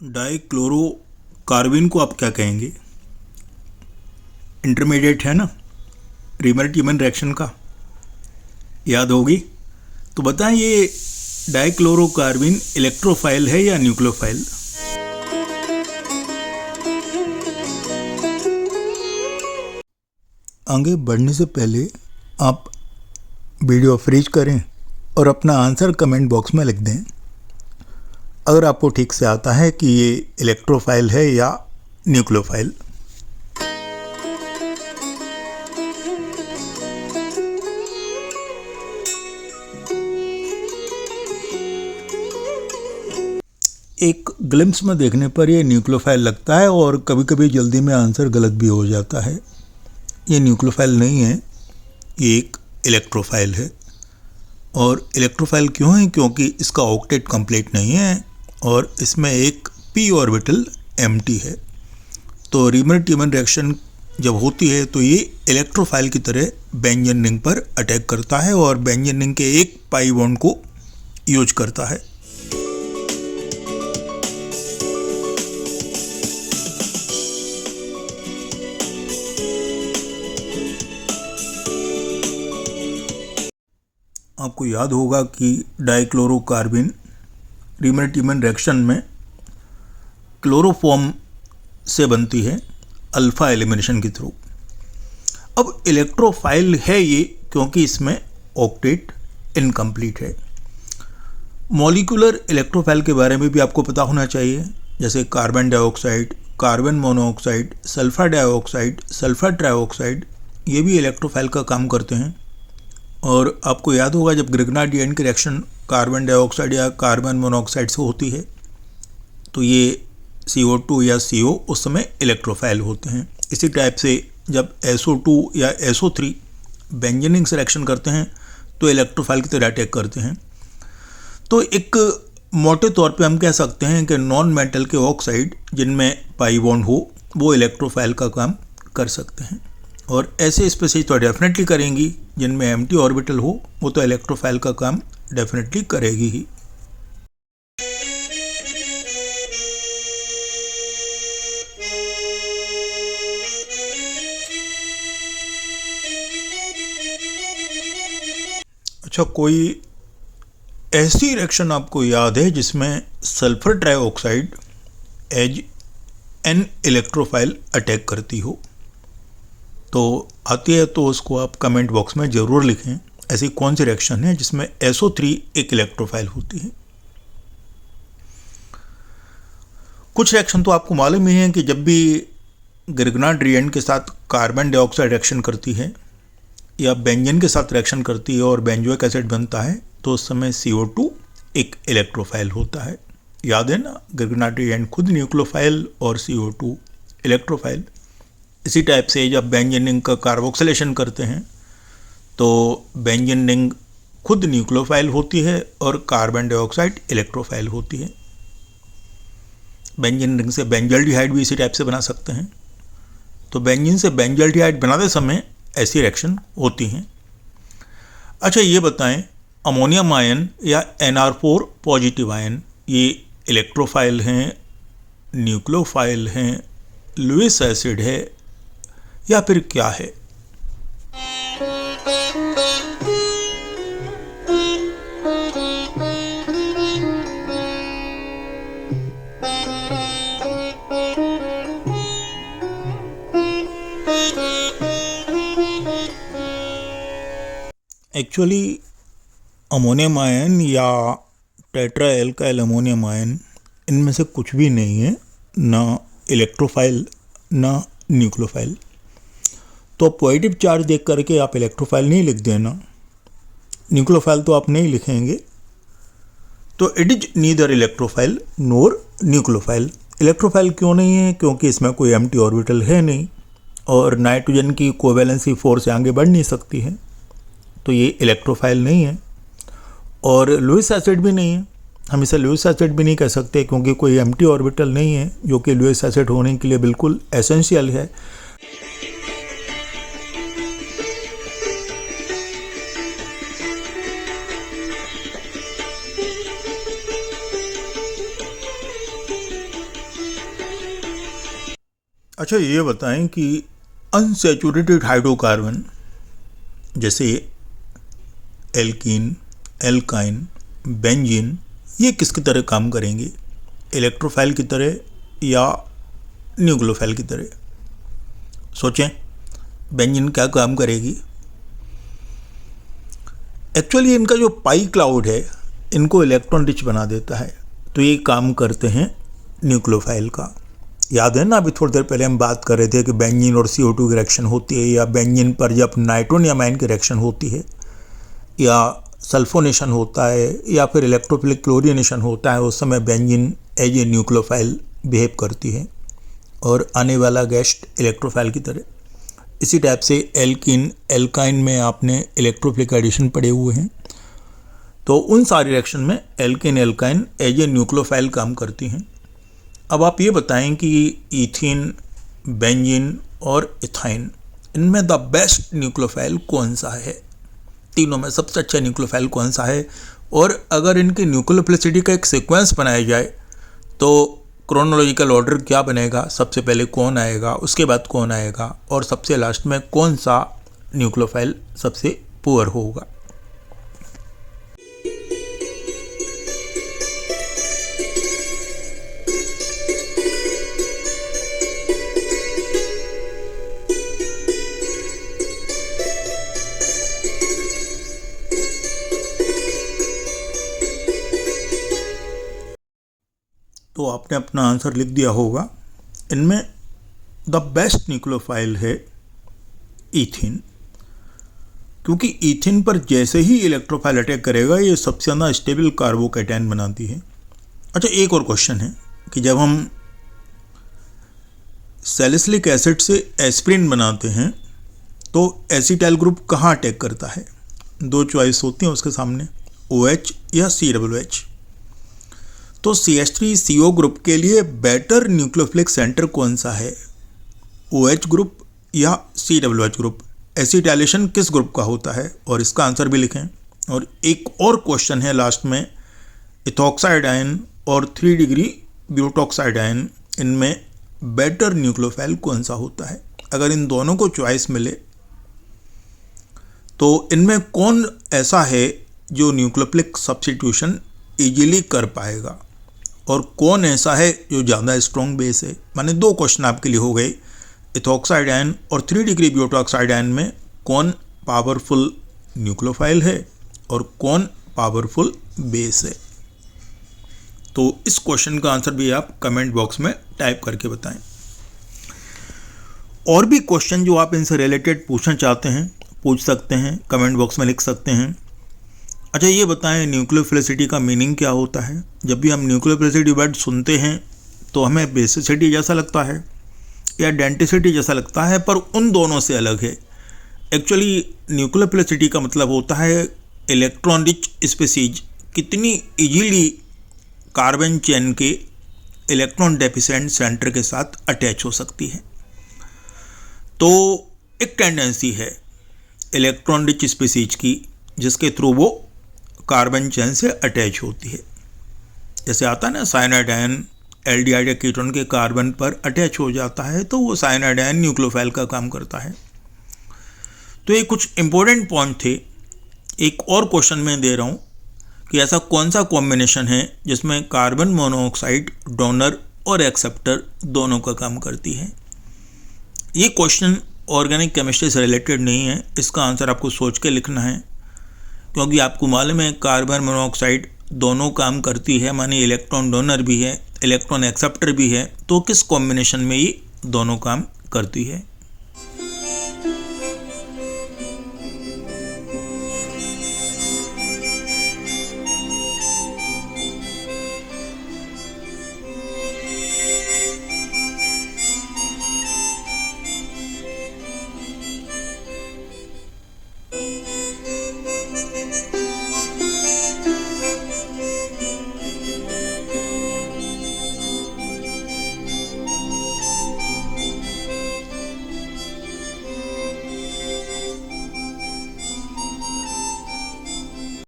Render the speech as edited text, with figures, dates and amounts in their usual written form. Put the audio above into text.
Dichlorocarbene को आप क्या कहेंगे? इंटरमीडिएट है ना, रीमर-टीमन रिएक्शन का, याद होगी। तो बताएं ये डाइक्लोरोकार्बिन इलेक्ट्रोफाइल है या न्यूक्लियोफाइल? आगे बढ़ने से पहले आप वीडियो फ्रीज करें और अपना आंसर कमेंट बॉक्स में लिख दें अगर आपको ठीक से आता है कि ये इलेक्ट्रोफाइल है या न्यूक्लियोफाइल। एक ग्लिम्स में देखने पर ये न्यूक्लियोफाइल लगता है और कभी कभी जल्दी में आंसर गलत भी हो जाता है। ये न्यूक्लियोफाइल नहीं है, ये एक इलेक्ट्रोफाइल है। और इलेक्ट्रोफाइल क्यों है? क्योंकि इसका ऑक्टेट कंप्लीट नहीं है और इसमें एक p ऑर्बिटल एम्प्टी है। तो रीमर-टीमन रिएक्शन जब होती है तो ये इलेक्ट्रोफाइल की तरह बेंजीन रिंग पर अटैक करता है और बेंजीन रिंग के एक पाई बॉन्ड को यूज करता है। आपको याद होगा कि डाइक्लोरोकार्बिन रीमर-टीमन रिएक्शन में क्लोरोफॉर्म से बनती है अल्फा एलिमिनेशन के थ्रू। अब इलेक्ट्रोफाइल है ये क्योंकि इसमें ऑक्टेट इनकम्प्लीट है। मॉलिक्यूलर इलेक्ट्रोफाइल के बारे में भी आपको पता होना चाहिए, जैसे carbon dioxide, carbon monoxide, sulphur dioxide, sulphur trioxide, ये भी इलेक्ट्रोफाइल का काम करते हैं। और आपको याद होगा जब ग्रिग्नार्ड-डी की रिएक्शन कार्बन डाइऑक्साइड या कार्बन मोनोऑक्साइड से होती है तो ये CO2 या CO उस समय इलेक्ट्रोफाइल होते हैं। इसी टाइप से जब SO2 या SO3 बेंजीन रिंग से रिएक्शन करते हैं तो इलेक्ट्रोफाइल की तरह अटैक करते हैं। तो एक मोटे तौर पे हम कह सकते हैं कि नॉन मेटल के ऑक्साइड जिनमें पाई बॉन्ड हो वो इलेक्ट्रोफाइल का काम कर सकते हैं, और ऐसे स्पीशीज तो डेफिनेटली करेंगी जिनमें एम्प्टी ऑर्बिटल हो, वो तो इलेक्ट्रोफाइल का काम डेफिनेटली करेगी ही। अच्छा, कोई ऐसी रिएक्शन आपको याद है जिसमें sulphur trioxide as an electrophile attack करती हो? तो आती है तो उसको आप कमेंट बॉक्स में ज़रूर लिखें। ऐसी कौन सी रिएक्शन है जिसमें SO3 एक इलेक्ट्रोफाइल होती है? कुछ रिएक्शन तो आपको मालूम ही है कि जब भी ग्रिग्नार्ड रिएजेंट के साथ कार्बन डाइऑक्साइड रिएक्शन करती है या बेंजीन के साथ रिएक्शन करती है और बेंजोइक एसिड बनता है तो उस समय CO2 एक इलेक्ट्रोफाइल होता है। याद है ना, ग्रिग्नार्ड रिएजेंट खुद न्यूक्लियोफाइल और CO2 इलेक्ट्रोफाइल। इसी टाइप से जब बेंजीन रिंग का कार्बोक्सिलेशन करते हैं तो बेंजीन रिंग खुद न्यूक्लियोफाइल होती है और कार्बन डाइऑक्साइड इलेक्ट्रोफाइल होती है। बेंजीन रिंग से बेंजल्डिहाइड भी इसी टाइप से बना सकते हैं। तो बेंजीन से बेंजल्डिहाइड बनाते समय ऐसी रिएक्शन होती हैं। अच्छा, ये बताएं अमोनियम आयन या NR4 पॉजिटिव आयन ये इलेक्ट्रोफाइल हैं, न्यूक्लियोफाइल हैं, लुईस एसिड है या फिर क्या है? एक्चुअली अमोनियम आयन या टेट्रा एल्काइल अमोनियम आयन इनमें से कुछ भी नहीं है, ना इलेक्ट्रोफाइल ना न्यूक्लियोफाइल। तो पॉजिटिव चार्ज देख करके आप इलेक्ट्रोफाइल नहीं लिख देना, न्यूक्लियोफाइल तो आप नहीं लिखेंगे। तो it is neither electrophile NOR nucleophile. Electrophile क्यों नहीं है? क्योंकि इसमें कोई एम्प्टी ऑर्बिटल है नहीं और नाइट्रोजन की कोवैलेंसी फोर्स से आगे बढ़ नहीं सकती है, तो ये इलेक्ट्रोफाइल नहीं है। और लुईस एसिड भी नहीं है, हम इसे लुईस एसिड भी नहीं कह सकते क्योंकि कोई एम्प्टी ऑर्बिटल नहीं है, जो कि लुईस एसिड होने के लिए बिल्कुल एसेंशियल है। अच्छा, ये बताएं कि अनसैचुरेटेड हाइड्रोकार्बन जैसे एल्कीन, एल्काइन, बेंजीन, ये किसकी तरह काम करेंगे? इलेक्ट्रोफाइल की तरह या न्यूक्लियोफाइल की तरह? सोचें, बेंजीन क्या काम करेगी? एक्चुअली इनका जो पाई क्लाउड है इनको इलेक्ट्रॉन रिच बना देता है, तो ये काम करते हैं न्यूक्लियोफाइल का। याद है ना, अभी थोड़ी देर पहले हम बात कर रहे थे कि बेंजीन और CO2 की रिएक्शन होती है, या बेंजीन पर जब नाइट्रोनियमाइन की रिएक्शन होती है, या सल्फोनेशन होता है, या फिर इलेक्ट्रोफिलिक क्लोरीनेशन होता है, उस समय benzene as a nucleophile behave करती है और आने वाला गेस्ट इलेक्ट्रोफाइल की तरह। इसी टाइप से एल्कीन, एल्काइन में आपने इलेक्ट्रोफिलिक एडिशन पढ़े हुए हैं, तो उन सारी रिएक्शन में alkene, alkyne as a nucleophile काम करती हैं। अब आप ये बताएं कि ईथीन, बेंजीन और इथाइन, इनमें द बेस्ट न्यूक्लियोफाइल कौन सा है? तीनों में सबसे अच्छा न्यूक्लियोफाइल कौन सा है? और अगर इनकी न्यूक्लियोफिलिसिटी का एक सीक्वेंस बनाया जाए तो क्रोनोलॉजिकल ऑर्डर क्या बनेगा? सबसे पहले कौन आएगा, उसके बाद कौन आएगा, और सबसे लास्ट में कौन सा न्यूक्लियोफाइल सबसे पुअर होगा? तो आपने अपना आंसर लिख दिया होगा। इनमें द बेस्ट न्यूक्लियोफाइल है ईथीन, क्योंकि ईथीन पर जैसे ही इलेक्ट्रोफाइल अटैक करेगा ये सबसे ज़्यादा स्टेबल कार्बोकैटायन बनाती है। अच्छा, एक और क्वेश्चन है कि जब हम सैलिसिलिक एसिड से एस्पिरिन बनाते हैं तो एसिटाइल ग्रुप कहाँ अटैक करता है? दो चॉइस होती हैं उसके सामने, OH या COOH। तो CH3CO ग्रुप के लिए बेटर न्यूक्लियोफिलिक सेंटर कौन सा है? OH ग्रुप या COOH ग्रुप? एसिटाइलेशन किस ग्रुप का होता है? और इसका आंसर भी लिखें। और एक और क्वेश्चन है लास्ट में, इथॉक्साइड आयन और 3 डिग्री ब्यूटॉक्साइड आयन, इनमें बेटर न्यूक्लियोफाइल कौन सा होता है? अगर इन दोनों को चॉइस मिले तो इनमें कौन ऐसा है जो न्यूक्लियोफिलिक सब्स्टिट्यूशन इजीली कर पाएगा, और कौन ऐसा है जो ज़्यादा स्ट्रॉन्ग बेस है? माने दो क्वेश्चन आपके लिए हो गए, इथॉक्साइड आयन और 3 डिग्री ब्यूटॉक्साइड आयन में कौन पावरफुल न्यूक्लियोफाइल है और कौन पावरफुल बेस है? तो इस क्वेश्चन का आंसर भी आप कमेंट बॉक्स में टाइप करके बताएं। और भी क्वेश्चन जो आप इनसे रिलेटेड पूछना चाहते हैं पूछ सकते हैं, कमेंट बॉक्स में लिख सकते हैं। अच्छा, ये बताएं न्यूक्लियोफिलिसिटी का मीनिंग क्या होता है? जब भी हम न्यूक्लियोफिलिसिटी वर्ड सुनते हैं तो हमें बेसिसिटी जैसा लगता है या डेंसिटी जैसा लगता है, पर उन दोनों से अलग है। एक्चुअली न्यूक्लियोफिलिसिटी का मतलब होता है इलेक्ट्रॉन रिच स्पीसीज कितनी इजीली कार्बन चेन के इलेक्ट्रॉन डेफिशिएंट सेंटर के साथ अटैच हो सकती है। तो एक टेंडेंसी है इलेक्ट्रॉन रिच स्पीसीज की जिसके थ्रू वो कार्बन चेन से अटैच होती है। जैसे आता है ना साइनाइड आयन एल्डिहाइड कीटोन के कार्बन पर अटैच हो जाता है, तो वो साइनाइड आयन न्यूक्लियोफाइल का काम करता है। तो ये कुछ इंपॉर्टेंट पॉइंट थे। एक और क्वेश्चन मैं दे रहा हूँ कि ऐसा कौन सा कॉम्बिनेशन है जिसमें कार्बन मोनोऑक्साइड डोनर और एक्सेप्टर दोनों का काम करती है? ये क्वेश्चन ऑर्गेनिक केमिस्ट्री से रिलेटेड नहीं है, इसका आंसर आपको सोच के लिखना है, क्योंकि आपको मालूम है कार्बन मोनोऑक्साइड दोनों काम करती है, माने इलेक्ट्रॉन डोनर भी है, इलेक्ट्रॉन एक्सेप्टर भी है, तो किस कॉम्बिनेशन में ये दोनों काम करती है?